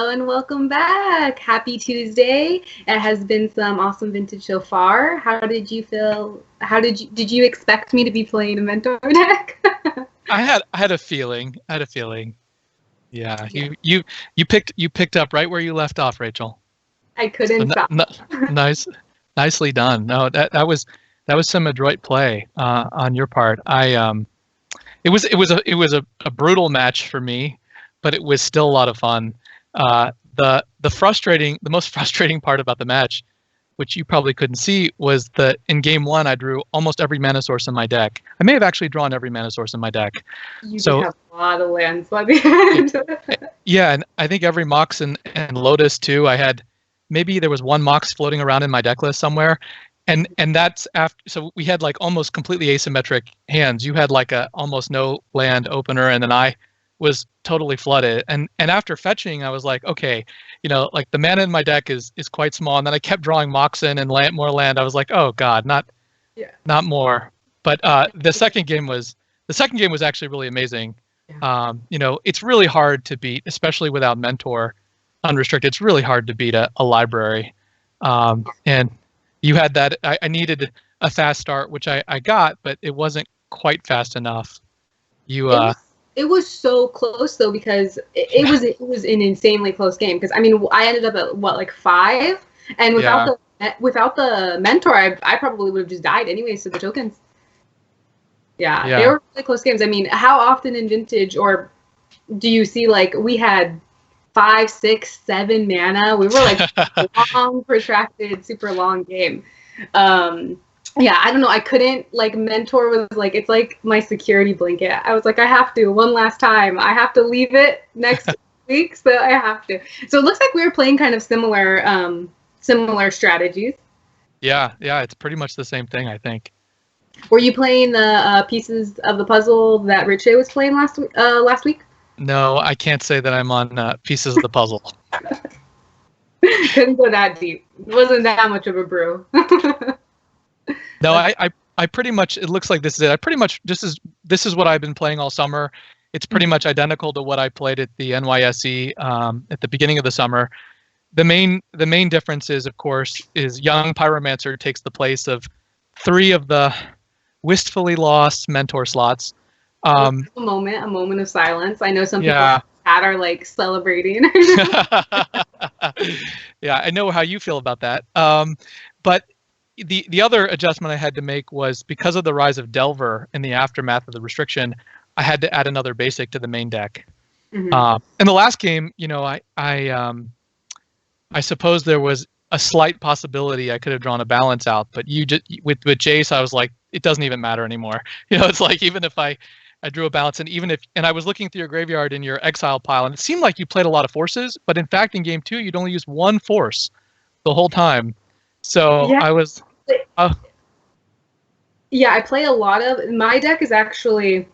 and welcome back. Happy Tuesday. It has been some awesome vintage so far. How did you feel? Did you expect me to be playing a mentor deck? I had a feeling. Yeah, you picked up right where you left off, Rachel. I couldn't stop. Nicely done. No, that was some adroit play on your part. It was a brutal match for me, but it was still a lot of fun. The most frustrating part about the match, which you probably couldn't see, was that in game one I drew almost every mana source in my deck. I may have actually drawn every mana source in my deck. You did have a lot of lands by the end. Yeah, and I think every Mox and Lotus too. I had maybe there was one Mox floating around in my deck list somewhere. And that's after, so we had like almost completely asymmetric hands. You had like a almost no land opener, and then I was totally flooded. And after fetching, I was like, okay, like the mana in my deck is quite small. And then I kept drawing Moxen and more land. I was like, oh God, not more. But the second game was actually really amazing. Yeah. It's really hard to beat, especially without Mentor unrestricted. It's really hard to beat a library. And you had that. I needed a fast start, which I got, but it wasn't quite fast enough. It was so close though, because it was an insanely close game. Because I mean, I ended up at like 5, and without the mentor, I probably would have just died anyways to the tokens. Yeah, they were really close games. I mean, how often in Vintage or do you see like we had 5, 6, 7 mana? We were like long, protracted, super long game. I don't know. I couldn't, like, Mentor was like, it's like my security blanket. I was like, I have to, one last time. I have to leave it next week, so I have to. So it looks like we were playing kind of similar strategies. Yeah, it's pretty much the same thing, I think. Were you playing the pieces of the puzzle that Richie was playing last week? No, I can't say that I'm on pieces of the puzzle. Couldn't go that deep. It wasn't that much of a brew. No, I pretty much, it looks like this is it. I pretty much, this is what I've been playing all summer. It's pretty much identical to what I played at the NYSE at the beginning of the summer. The main difference is, of course, is Young Pyromancer takes the place of 3 of the wistfully lost mentor slots. A moment of silence. I know some people are like celebrating. Yeah, I know how you feel about that. But the other adjustment I had to make was because of the rise of Delver in the aftermath of the restriction, I had to add another basic to the main deck. Mm-hmm. In the last game, I suppose there was a slight possibility I could have drawn a balance out, but with Jace, I was like, it doesn't even matter anymore. It's like even if I drew a balance, and I was looking through your graveyard in your exile pile, and it seemed like you played a lot of forces, but in fact in game 2 you'd only used 1 force the whole time. So I was. I play a lot of. My deck is actually.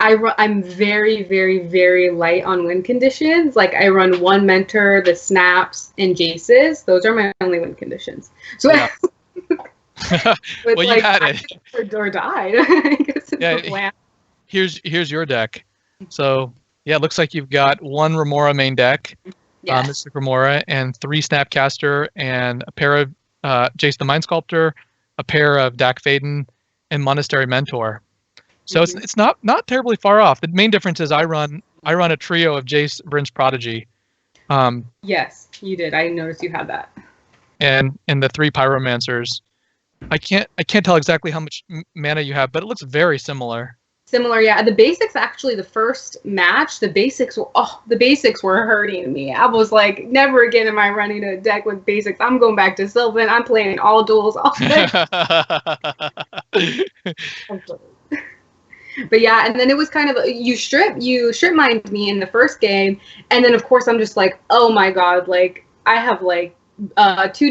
I'm very, very, very light on win conditions. Like I run 1 mentor, the snaps, and Jaces. Those are my only win conditions. So. Yeah. Well, like, you had it. Or died. I guess it's the plan. Here's your deck. So it looks like you've got 1 Remora main deck, Mystic Remora, and 3 Snapcaster, and a pair of Jace the Mind Sculptor, a pair of Dak Faden, and Monastery Mentor. So it's not terribly far off. The main difference is I run a trio of Jace Bryn's Prodigy. Yes, you did. I noticed you had that. And the 3 Pyromancers. I can't tell exactly how much mana you have, but it looks very similar. Similar, yeah. The basics, actually, the first match, the basics were hurting me. I was like, never again am I running a deck with basics. I'm going back to Sylvan. I'm playing all duels all day. But yeah, and then it was kind of you strip mined me in the first game, and then of course I'm just like, oh my god, like I have like 2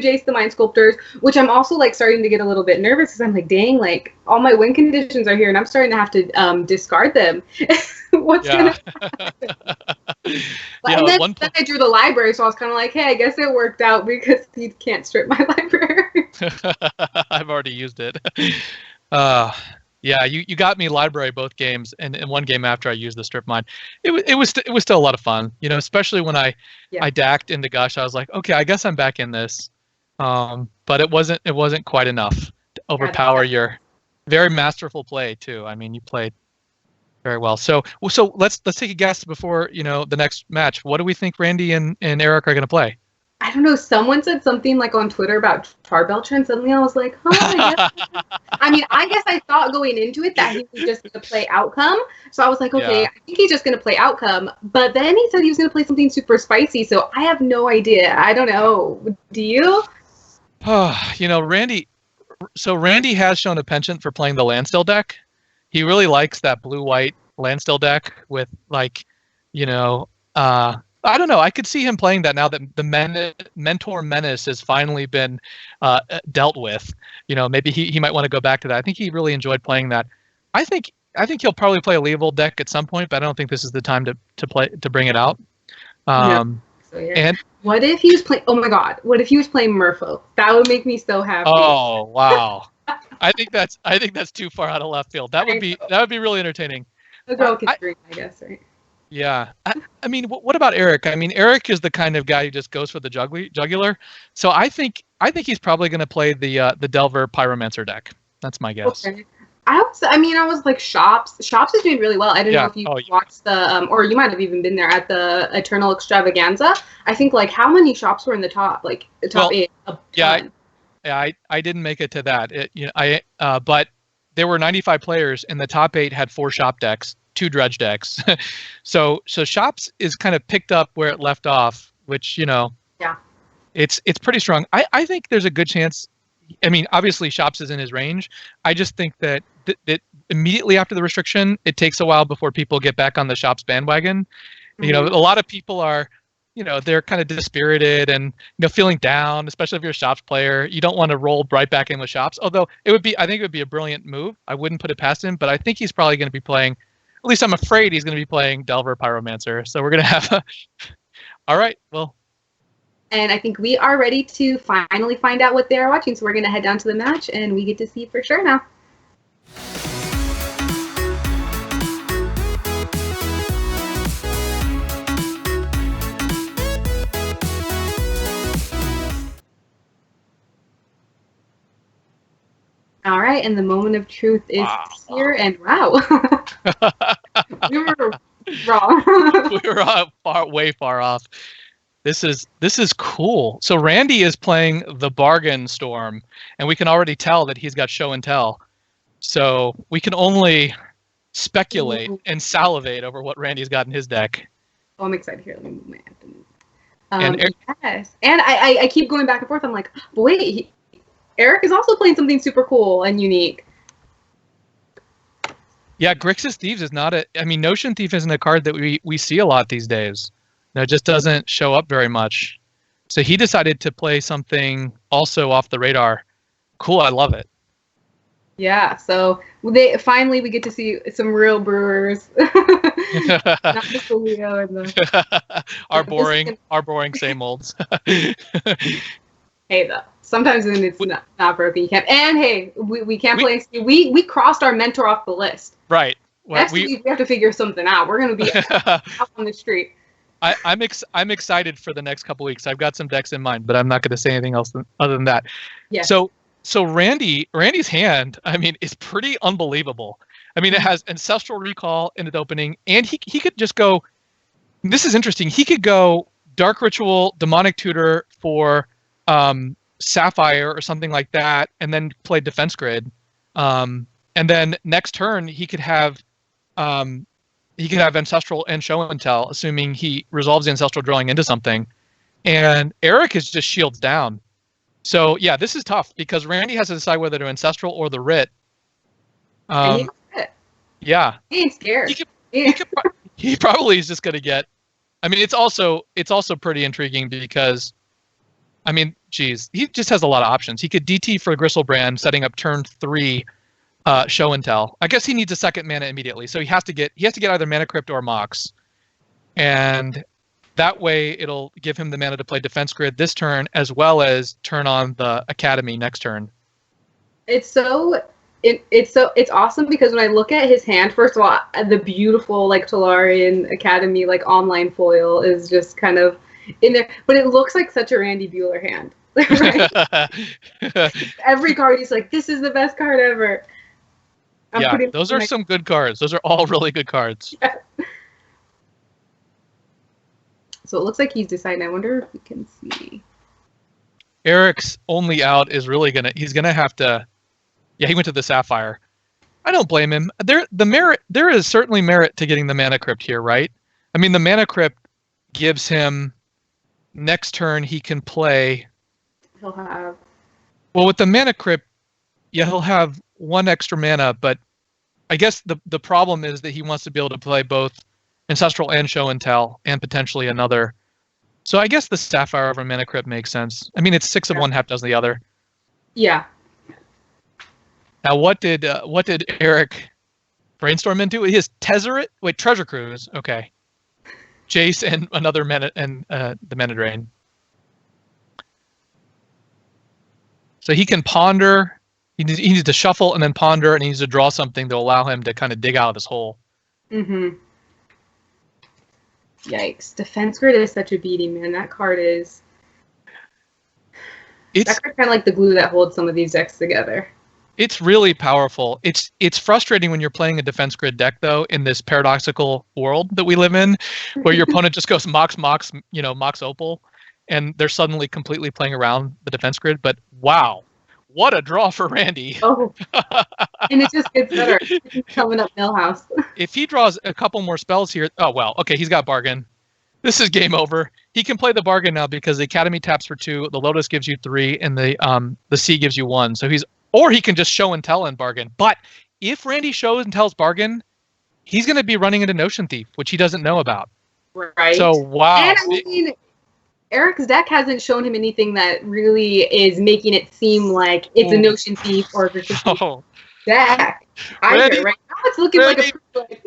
Jace the Mind Sculptors, which I'm also like starting to get a little bit nervous because I'm like, dang, like all my win conditions are here and I'm starting to have to discard them. What's gonna happen? And then I drew the library, so I was kind of like, hey, I guess it worked out because he can't strip my library. I've already used it. Yeah, you got me library both games, and in one game after I used the strip mine, it was still a lot of fun, especially when I dacked into Gush. I was like, okay, I guess I'm back in this, but it wasn't quite enough to overpower your very masterful play too. I mean, you played very well. So let's take a guess before the next match. What do we think Randy and Eric are going to play? I don't know. Someone said something like on Twitter about Tarbelcher, and suddenly I was like, I guess I thought going into it that he was just going to play Outcome. So I was like, okay, I think he's just going to play Outcome. But then he said he was going to play something super spicy. So I have no idea. I don't know. Do you? Randy. So Randy has shown a penchant for playing the Landstill deck. He really likes that blue-white Landstill deck with I don't know. I could see him playing that now that the Mentor Menace has finally been dealt with. Maybe he might want to go back to that. I think he really enjoyed playing that. I think he'll probably play a Level deck at some point, but I don't think this is the time to bring it out. And what if he was playing? Oh my God! What if he was playing Merfolk? That would make me so happy. Oh wow! I think that's too far out of left field. That would be really entertaining. A girl can dream, I guess, right? Yeah. I mean, what about Eric? I mean, Eric is the kind of guy who just goes for the jugular. So I think he's probably going to play the Delver Pyromancer deck. That's my guess. Okay. I was like Shops. Shops is doing really well. I don't know if you watched the or you might have even been there at the Eternal Extravaganza. I think like how many shops were in the top? Like the top 8. I didn't make it to that. But there were 95 players, and the top 8 had 4 shop decks. 2 dredge decks. so Shops is kind of picked up where it left off, which it's pretty strong. I think there's a good chance. I mean, obviously Shops is in his range. I just think that immediately after the restriction, it takes a while before people get back on the Shops bandwagon. A lot of people are they're kind of dispirited and feeling down, especially if you're a Shops player. You don't want to roll right back in with Shops, although I think it would be a brilliant move. I wouldn't put it past him, but I think he's probably going to be playing. At least I'm afraid he's going to be playing Delver Pyromancer. So we're going to have all right, well. And I think we are ready to finally find out what they are watching. So we're going to head down to the match, and we get to see for sure now. All right, and the moment of truth is here, and wow, we were wrong. We were way far off. This is cool. So Randy is playing the Bargain Storm, and we can already tell that he's got show and tell. So we can only speculate and salivate over what Randy's got in his deck. Oh, I'm excited. Here, let me move my afternoon. Yes, and I keep going back and forth. I'm like, wait. Eric is also playing something super cool and unique. Yeah, Grixis Thieves is not Notion Thief isn't a card that we see a lot these days. It just doesn't show up very much. So he decided to play something also off the radar. Cool, I love it. Yeah, so finally we get to see some real brewers. Not just the Leo and the our boring same olds. Hey, though. Sometimes when it's not broken, you can't. And hey, we can't play. We crossed our mentor off the list. Right. Well, we have to figure something out. We're going to be out on the street. I'm excited for the next couple weeks. I've got some decks in mind, but I'm not going to say anything else other than that. Yeah. So Randy's hand, is pretty unbelievable. It has Ancestral Recall in its opening, and he could just go. This is interesting. He could go Dark Ritual, Demonic Tutor for Sapphire or something like that, and then play Defense Grid. And then next turn he could have Ancestral and Show and Tell, assuming he resolves the Ancestral drawing into something. And Eric is just shields down. So yeah, this is tough because Randy has to decide whether to Ancestral or the Writ. Yeah. He ain't scared. He probably is just going to get. It's also pretty intriguing because. He just has a lot of options. He could DT for Gristlebrand, setting up turn 3 Show and Tell. I guess he needs a second mana immediately, so he has to get either Mana Crypt or Mox, and that way it'll give him the mana to play Defense Grid this turn, as well as turn on the Academy next turn. It's so it's awesome because when I look at his hand, first of all, the beautiful like Tolarian Academy like online foil is just kind of in there, but it looks like such a Randy Buehler hand. Right? Every card he's like, this is the best card ever. Those are some good cards. Those are all really good cards. Yeah. So it looks like he's deciding. I wonder if we can see. Eric's only out is really he's gonna have to. Yeah, he went to the Sapphire. I don't blame him. There is certainly merit to getting the Mana Crypt here, right? I mean, the Mana Crypt gives him next turn he can play. He'll have. Well, with the Mana Crypt, yeah, he'll have 1 extra mana, but I guess the problem is that he wants to be able to play both Ancestral and Show and Tell, and potentially another. So I guess the Sapphire over Mana Crypt makes sense. I mean, it's 6 of one, half dozen of the other. Yeah. Now, what did Eric brainstorm into? His Tezzeret? Wait, Treasure Cruise. Okay. Jace and another mana and the Mana Drain. So he can ponder. He needs to shuffle and then ponder, and he needs to draw something to allow him to kind of dig out of this hole. Mm-hmm. Yikes. Defense Grid is such a beating, man. That card is... That card's kind of like the glue that holds some of these decks together. It's really powerful. It's frustrating when you're playing a Defense Grid deck, though, in this paradoxical world that we live in, where your opponent just goes Mox, Opal, and they're suddenly completely playing around the Defense Grid. But wow, what a draw for Randy. Oh, and it just gets better. Coming up Millhouse. If he draws a couple more spells here, oh, well, okay, he's got Bargain. This is game over. He can play the Bargain now because the Academy taps for 2, the Lotus gives you 3, and the Sea gives you 1. So or he can just Show and Tell and Bargain. But if Randy shows and tells Bargain, he's going to be running into Notion Thief, which he doesn't know about. Right. So, wow. And I mean, Eric's deck hasn't shown him anything that really is making it seem like it's a Notion Thief or just a deck. Randy, right now it's looking Randy, like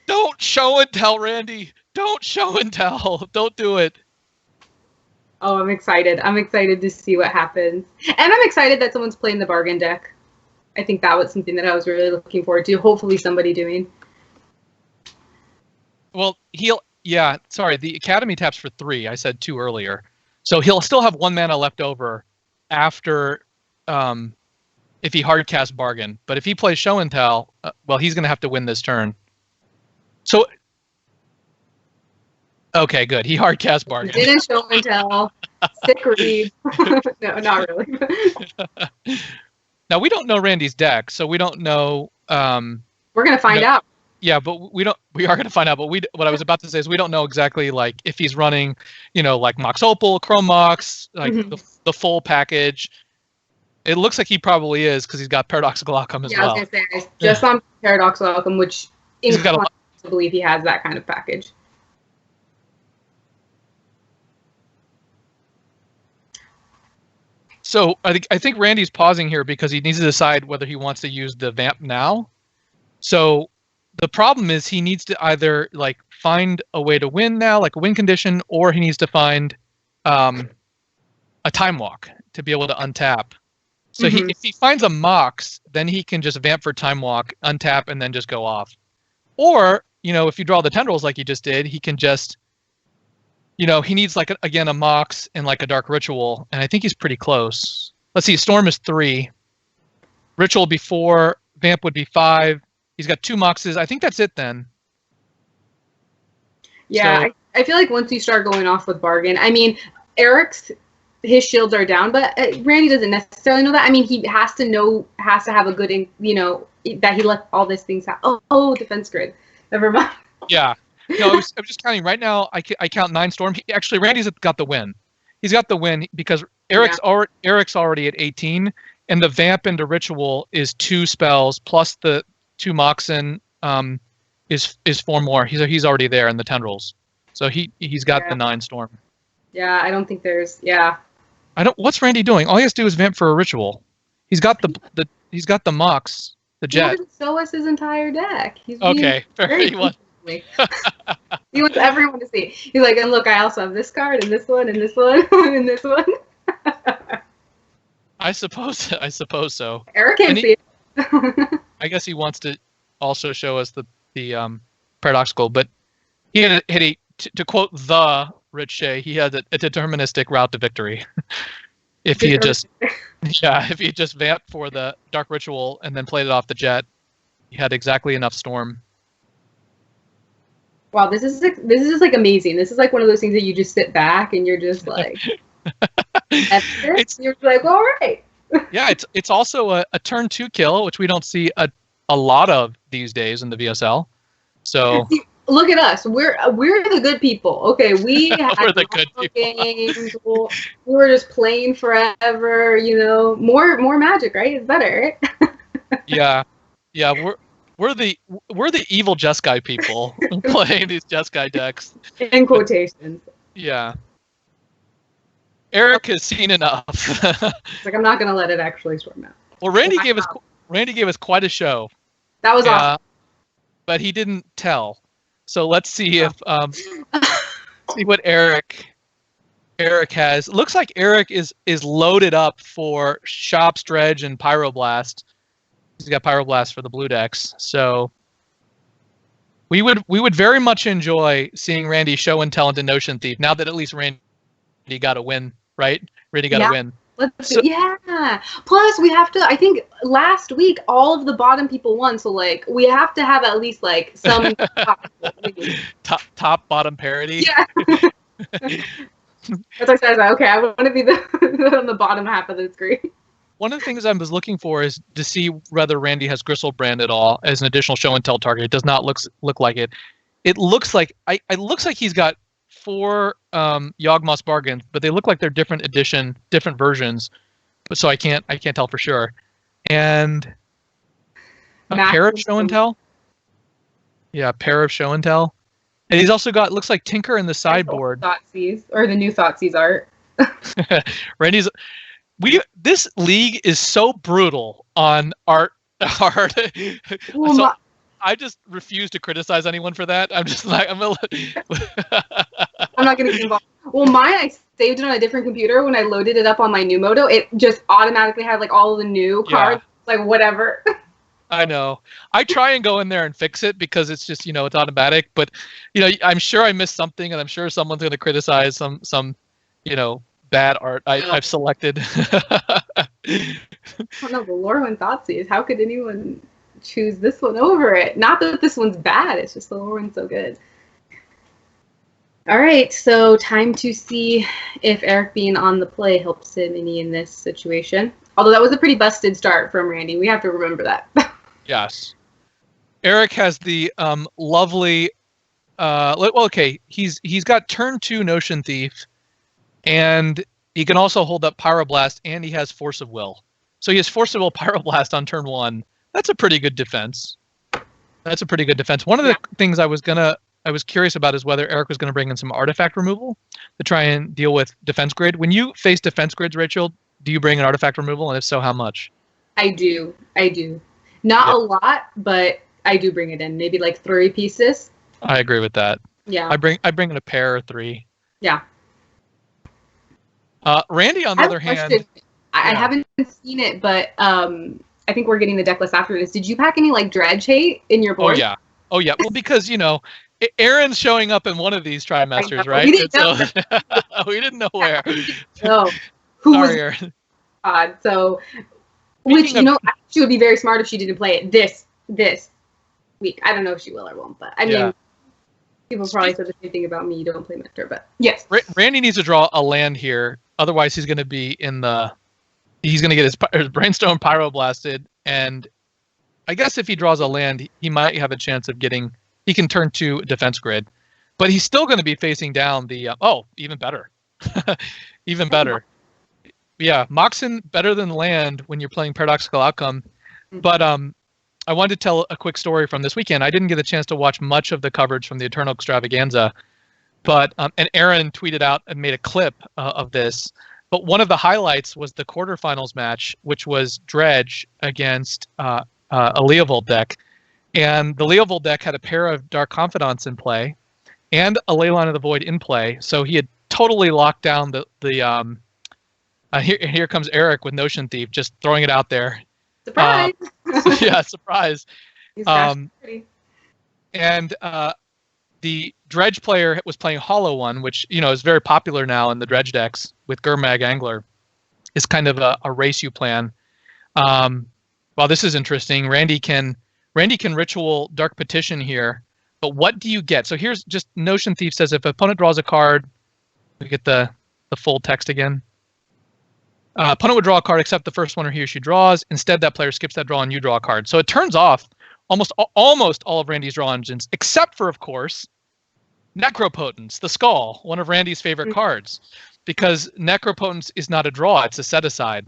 don't Show and Tell, Randy. Don't Show and Tell. Don't do it. Oh, I'm excited. I'm excited to see what happens. And I'm excited that someone's playing the Bargain deck. I think that was something that I was really looking forward to. Hopefully somebody doing. Well, the Academy taps for 3. I said 2 earlier. So he'll still have 1 mana left over after if he hard casts Bargain. But if he plays Show and Tell, well, he's going to have to win this turn. So okay, good. He hard cast Bargain. Didn't Show and Tell. Sick read. No, not really. Now we don't know Randy's deck, so we don't know. We're gonna find out. Yeah, but we don't. We are gonna find out. But what I was about to say is we don't know exactly like if he's running, like Mox Opal, Chrome Mox, like the full package. It looks like he probably is because he's got Paradoxical Outcome as well. Yeah, I was gonna say just on Paradoxical Outcome, which inclines to believe he has that kind of package. So I think Randy's pausing here because he needs to decide whether he wants to use the Vamp now. So the problem is he needs to either like find a way to win now, like a win condition, or he needs to find a Time Walk to be able to untap. So if he finds a Mox, then he can just Vamp for Time Walk, untap, and then just go off. Or, if you draw the Tendrils like he just did, he can just, he needs like, a Mox and like a Dark Ritual, and I think he's pretty close. Let's see, Storm is 3. Ritual would be 4. Vamp would be 5. He's got 2 Moxes. I think that's it then. Yeah, so, I feel like once you start going off with Bargain, I mean, his shields are down, but Randy doesn't necessarily know that. I mean, he has to have a good, that he let all these things happen. Oh, Defense Grid. Never mind. Yeah. No, I'm just counting right now. I count 9 Storm. Actually, Randy's got the win. He's got the win because Eric's already at 18, and the Vamp into Ritual is 2 spells plus the 2 Moxen is 4 more. He's already there in the Tendrils, so he's got the 9 Storm. Yeah, I don't think there's What's Randy doing? All he has to do is Vamp for a Ritual. He's got the Mox, the Jet. He show us his entire deck. He's okay. He wants everyone to see. He's like, and look, I also have this card and this one and this one and this one. I suppose so. Eric can't see it. I guess he wants to also show us the paradoxical, but he had to quote the Rich Shea, he had a deterministic route to victory. If he had just vamped for the Dark Ritual and then played it off the jet, he had exactly enough Storm. Wow, this is just like amazing. This is like one of those things that you just sit back and you're just like, you're like, all right. Yeah, it's also a turn 2 kill, which we don't see a lot of these days in the VSL. So look at us. We're the good people. Okay, we had we're the good games. We were just playing forever. You know, more magic, right? It's better. Yeah. We're the evil Jeskai people playing these Jeskai decks. In quotations. Yeah. Eric has seen enough. It's like, I'm not gonna let it actually storm out. Well, Randy gave us quite a show. That was awesome. But he didn't tell. So let's see if see what Eric has. Looks like Eric is loaded up for Shops, Dredge, and Pyroblast. He's got Pyroblast for the blue decks. So we would very much enjoy seeing Randy show and tell into Notion Thief. Now that at least Randy got a win, right? Randy got a win. Yeah. Plus, we have to. I think last week all of the bottom people won, so like we have to have at least like some top bottom parity. Yeah. That's what I said. Okay, I want to be on the bottom half of the screen. One of the things I was looking for is to see whether Randy has Gristlebrand at all as an additional show and tell target. It does not look like it. It looks like he's got 4 Yawgmoth bargains, but they look like they're different versions. But so I can't tell for sure. And a pair of show and tell. Yeah, a pair of show and tell. And he's also got, looks like Tinker in the sideboard. Thoughtseize, or the new Thoughtseize art. Randy's. This league is so brutal on art. Well, so I just refuse to criticize anyone for that. I'm just like, I'm not going to get involved. Well, mine, I saved it on a different computer. When I loaded it up on my new Moto, it just automatically had like all of the new cards, like whatever. I know. I try and go in there and fix it because it's just, it's automatic. But, I'm sure I missed something, and I'm sure someone's going to criticize some bad art I've selected. I don't know, the Lorwyn Thoughtseize. How could anyone choose this one over it? Not that this one's bad, it's just the Lorwyn's so good. All right, so time to see if Eric being on the play helps him any in this situation. Although that was a pretty busted start from Randy. We have to remember that. Yes. Eric has the lovely he's got turn 2 Notion Thief. And he can also hold up Pyroblast, and he has Force of Will. So he has Force of Will Pyroblast on turn 1. That's a pretty good defense. One of the things I was curious about is whether Eric was going to bring in some artifact removal to try and deal with defense grid. When you face defense grids, Rachel, do you bring an artifact removal? And if so, how much? I do. Not a lot, but I do bring it in. Maybe like 3 pieces. I agree with that. Yeah. I bring in a pair or 3. Yeah. Randy, on the other hand, I haven't seen it, but I think we're getting the deck list after this. Did you pack any like Dredge hate in your board? Oh yeah. Well, because Aaron's showing up in one of these trimesters, right? We didn't know where. No. Sorry, Aaron. So, which she would be very smart if she didn't play it this week. I don't know if she will or won't, but I mean. People probably said the same thing about me. You don't play Mentor, but yes. Randy needs to draw a land here. Otherwise, he's going to be he's going to get his Brainstone Pyroblasted. And I guess if he draws a land, he might have a chance of he can turn to defense grid. But he's still going to be facing down the, even better. Even better. Yeah, Moxen better than land when you're playing Paradoxical Outcome. But I wanted to tell a quick story from this weekend. I didn't get a chance to watch much of the coverage from the Eternal Extravaganza, but and Aaron tweeted out and made a clip of this. But one of the highlights was the quarterfinals match, which was Dredge against a Leovold deck. And the Leovold deck had a pair of Dark Confidants in play and a Leyline of the Void in play. So he had totally locked down here comes Eric with Notion Thief, just throwing it out there. Surprise! Yeah, surprise. He's and the Dredge player was playing Hollow One, which is very popular now in the Dredge decks with Gurmag Angler. It's kind of a race you plan. Well, this is interesting. Randy can ritual Dark Petition here, but what do you get? So here's just Notion Thief says if opponent draws a card, we get the full text again. Opponent would draw a card except the first one or he or she draws. Instead, that player skips that draw and you draw a card. So it turns off almost all of Randy's draw engines, except for, of course, Necropotence, the Skull, one of Randy's favorite cards, because Necropotence is not a draw; it's a set aside.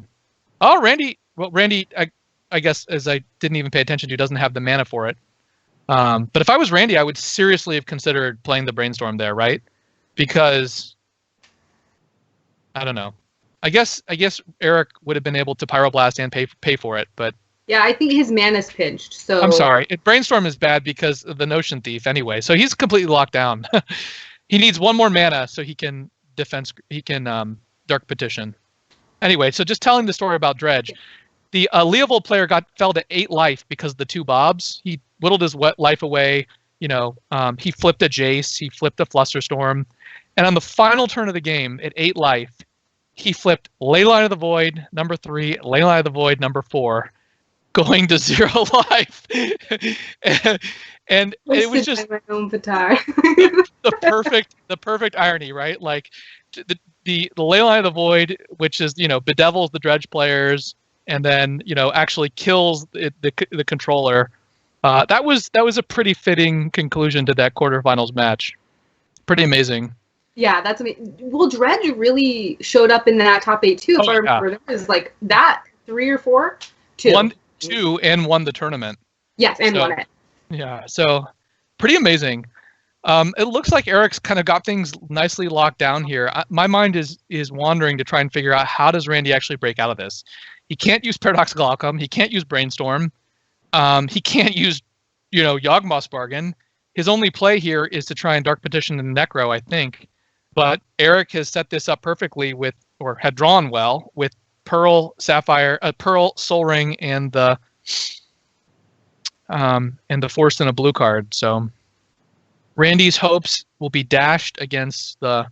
Oh, Randy, I guess, as I didn't even pay attention to, doesn't have the mana for it. But if I was Randy, I would seriously have considered playing the Brainstorm there, right? Because I don't know. I guess Eric would have been able to Pyroblast and pay for it, but yeah, I think his mana's pinched. So I'm sorry. Brainstorm is bad because of the Notion Thief anyway. So he's completely locked down. He needs one more mana so he can Dark Petition. Anyway, so just telling the story about Dredge. The Leovold player fell to 8 life because of the 2 Bobs. He whittled his life away. He flipped a Jace. He flipped a Flusterstorm. And on the final turn of the game, at 8 life, he flipped Leyline of the Void, number 3, Leyline of the Void, number 4, going to 0 life. and it was just my own Patar. the perfect irony, right? Like the Leyline of the Void, which is bedevils the Dredge players, and then actually kills the controller. That was a pretty fitting conclusion to that quarterfinals match. Pretty amazing. Yeah, that's amazing. Well, Dredge really showed up in that top 8 too. If I remember, there was like that 3 or 4, 2. 1, 2, and won the tournament. Yes, and won it. Yeah, so pretty amazing. It looks like Eric's kind of got things nicely locked down here. My mind is wandering to try and figure out how does Randy actually break out of this. He can't use Paradoxical Outcome. He can't use Brainstorm. He can't use, Yawgmoth's Bargain. His only play here is to try and Dark Petition and Necro, I think. But Eric has set this up perfectly had drawn well with Pearl, Sapphire, Pearl, Soul Ring, and the Force and a blue card. So Randy's hopes will be dashed against the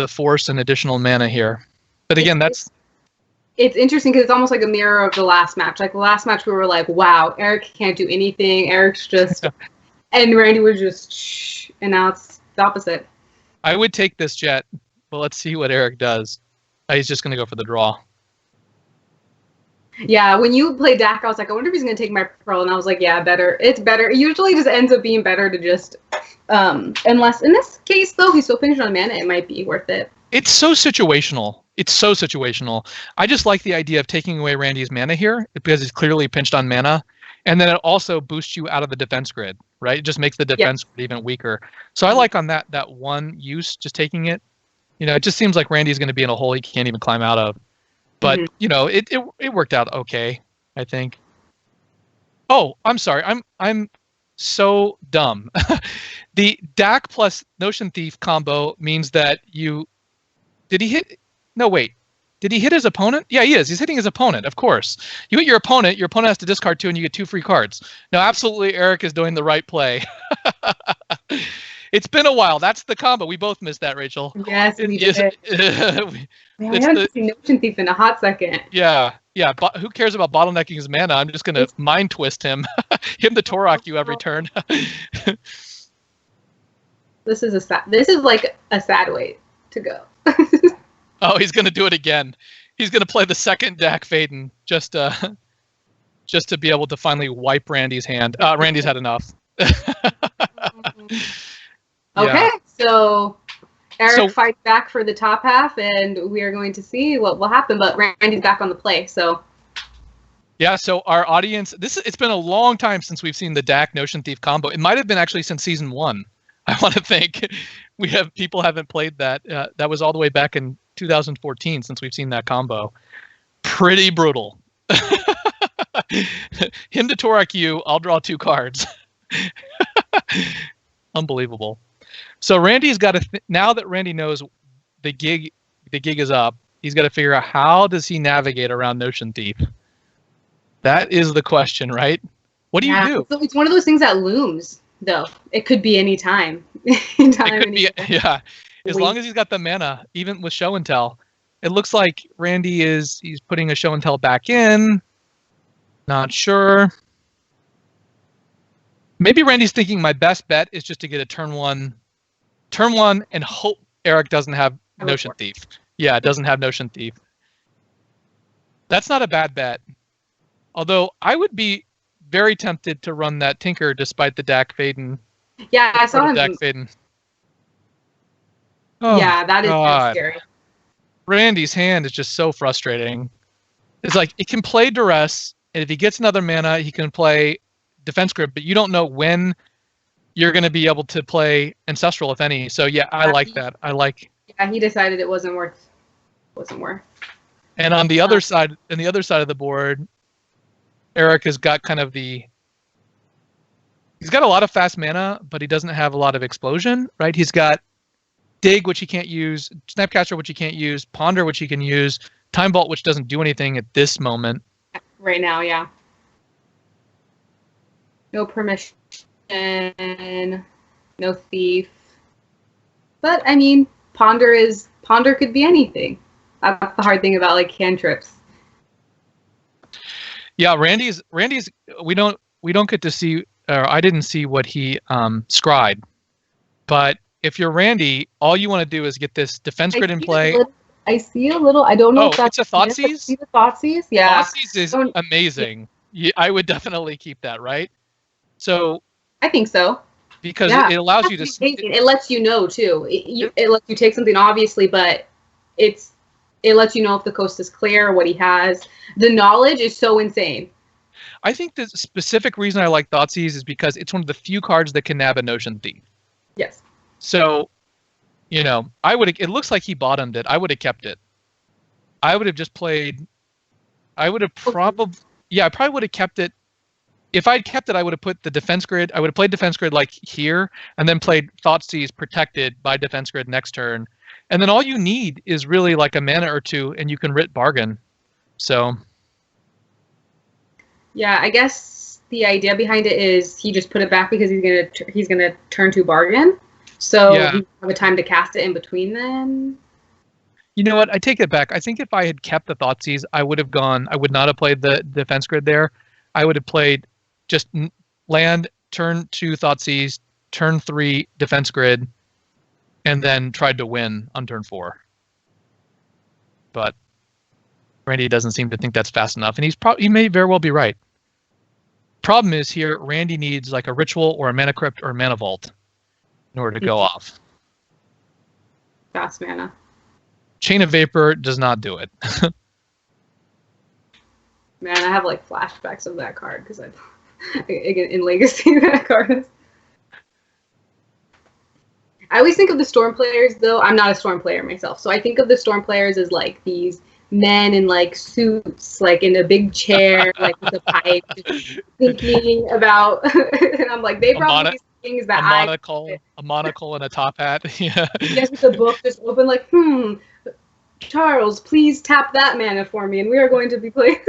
Force and additional mana here. But again, it's interesting because it's almost like a mirror of the last match. Like the last match, we were like, "Wow, Eric can't do anything. Eric's just," and Randy was just, shh, and now it's the opposite. I would take this Jet, but let's see what Eric does. He's just going to go for the draw. Yeah, when you play Dak, I was like, I wonder if he's going to take my Pearl, and I was like, yeah, better. It's better. It usually just ends up being better to just, unless in this case though, he's still finished on mana, it might be worth it. It's so situational. I just like the idea of taking away Randy's mana here because he's clearly pinched on mana. And then it also boosts you out of the defense grid, right? It just makes the defense grid even weaker. So I like on that one use, just taking it. It just seems like Randy's going to be in a hole he can't even climb out of. But, it worked out okay, I think. Oh, I'm sorry. I'm so dumb. The Dak plus Notion Thief combo means that did he hit? No, wait. Did he hit his opponent? Yeah, he is. He's hitting his opponent, of course. You hit your opponent has to discard 2 and you get 2 free cards. No, absolutely, Eric is doing the right play. It's been a while. That's the combo. We both missed that, Rachel. Yes, we did. I haven't seen Notion Thief in a hot second. Yeah. But who cares about bottlenecking his mana? I'm just going to mind twist him. Him to Torok you every turn. This is like a sad way to go. Oh, he's going to do it again. He's going to play the second Dak Faden just to be able to finally wipe Randy's hand. Randy's had enough. Okay, so Eric fights back for the top half, and we are going to see what will happen. But Randy's back on the play, so. Yeah, so our audience, it's been a long time since we've seen the Dak Notion Thief combo. It might have been actually since season 1. I want to think people haven't played that. That was all the way back in 2014 since we've seen that combo. Pretty brutal. Him to Torok you, I'll draw 2 cards. Unbelievable. So Randy's got to now that Randy knows the gig is up, he's got to figure out how does he navigate around Notion Thief. That is the question, right? What do you do? So it's one of those things that looms, though. It could be any time. It could be, yeah. As long as he's got the mana, even with show and tell. It looks like Randy he's putting a show and tell back in. Not sure. Maybe Randy's thinking my best bet is just to get a turn one and hope Eric doesn't have Notion Thief. Yeah, it doesn't have Notion Thief. That's not a bad bet. Although I would be very tempted to run that Tinker despite the Dak Faden. Yeah, I saw him. Dak Faden. Oh, yeah, that is so scary. Randy's hand is just so frustrating. It's like it can play Duress, and if he gets another mana, he can play Defense Grid, but you don't know when you're going to be able to play Ancestral, if any. So yeah, I like that. Yeah, he decided it wasn't worth. And on the other side, of the board, Eric has got he's got a lot of fast mana, but he doesn't have a lot of explosion, right? He's got Dig, which he can't use, Snapcaster, which he can't use, Ponder, which he can use, Time Vault, which doesn't do anything at this moment. Right now, yeah. No permission, no thief. But I mean, Ponder could be anything. That's the hard thing about like cantrips. Yeah, Randy's we don't get to see, or I didn't see what he scried. But if you're Randy, all you want to do is get this Defense Grid in play. I see a little. I don't know if that's it's a Thoughtseize? See the Thoughtseize? Yeah. Thoughtseize is amazing. Yeah, I would definitely keep that, right? So I think so. Because it allows you to. It lets you know too. It lets you take something obviously, but it lets you know if the coast is clear, what he has. The knowledge is so insane. I think the specific reason I like Thoughtseize is because it's one of the few cards that can nab a Notion Thief. Yes. So, it looks like he bottomed it. I would have kept it. I would have just played. I probably would have kept it. If I'd kept it, I would have put the Defense Grid. I would have played Defense Grid like here, and then played Thoughtseize protected by Defense Grid next turn. And then all you need is really like a mana or two, and you can writ bargain. So. Yeah, I guess the idea behind it is he just put it back because he's gonna turn to bargain. So you have a time to cast it in between then. You know what? I take it back. I think if I had kept the Thoughtseize, I would not have played the Defense Grid there. I would have played just land, turn 2 Thoughtseize, turn 3 Defense Grid, and then tried to win on turn 4. But Randy doesn't seem to think that's fast enough, and he may very well be right. Problem is here, Randy needs like a Ritual or a Mana Crypt or a Mana Vault in order to go off. Fast mana. Chain of Vapor does not do it. Man, I have like flashbacks of that card because in Legacy that card is. I always think of the Storm players, though. I'm not a Storm player myself, so I think of the Storm players as like these men in like suits, like in a big chair, like with a pipe, just thinking about. And I'm like, they probably things that a monocle and a top hat. Yeah. Yes, with the book just open, like, Charles, please tap that mana for me, and we are going to be playing.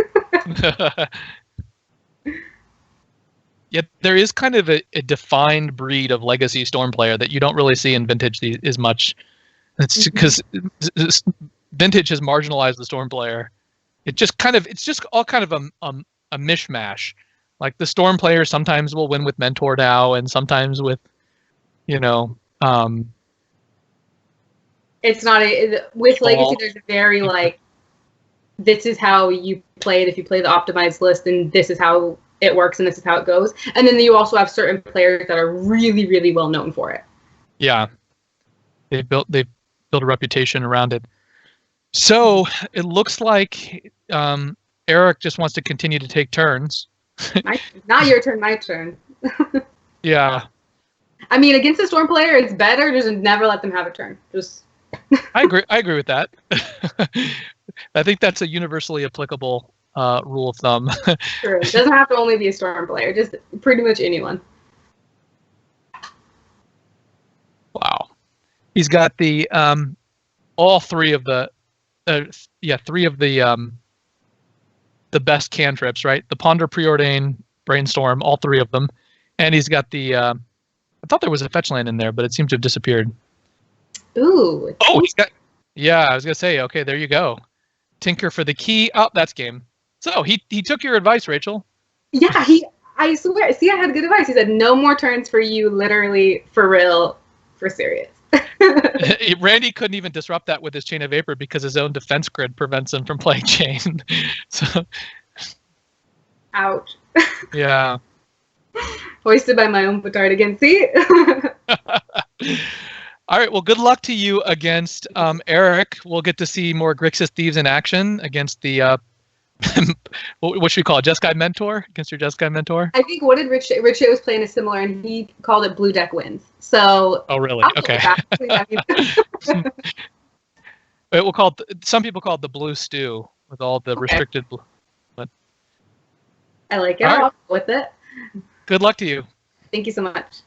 Yet there is kind of a defined breed of Legacy Storm player that you don't really see in Vintage as much. It's because Vintage has marginalized the Storm player. It's just all kind of a mishmash. Like the Storm player sometimes will win with Mentor Now, and sometimes with, It's not with Legacy. There's a very like, this is how you play it if you play the optimized list, and this is how it works, and this is how it goes. And then you also have certain players that are really, really well known for it. Yeah, they've built a reputation around it. So it looks like Eric just wants to continue to take turns. Not your turn, my turn. Yeah. I mean, against a Storm player, it's better just never let them have a turn. Just. I agree with that. I think that's a universally applicable rule of thumb. True. It doesn't have to only be a Storm player, just pretty much anyone. Wow. He's got the all three of the the best cantrips, right? The Ponder, Preordain, Brainstorm, all 3 of them. And he's got the, I thought there was a fetch land in there, but it seems to have disappeared. Ooh. Oh, he's got, yeah, I was going to say, okay, there you go. Tinker for the key. Oh, that's game. So he took your advice, Rachel. Yeah, I swear. See, I had good advice. He said, no more turns for you, literally, for real, for serious. Randy couldn't even disrupt that with his Chain of Vapor because his own defense grid prevents him from playing Chain. So, ouch. Yeah. Hoisted by my own petard again. See? All right. Well, good luck to you against Eric. We'll get to see more Grixis Thieves in action against the what should we call it? Jeskai Mentor? Against your Jeskai Mentor? I think what did Rich was playing is similar, and he called it Blue Deck Wins. So. Oh, really? Okay. We'll call it, some people call it the Blue Stew with all the restricted. But... I like it. I'll go with it. Good luck to you. Thank you so much.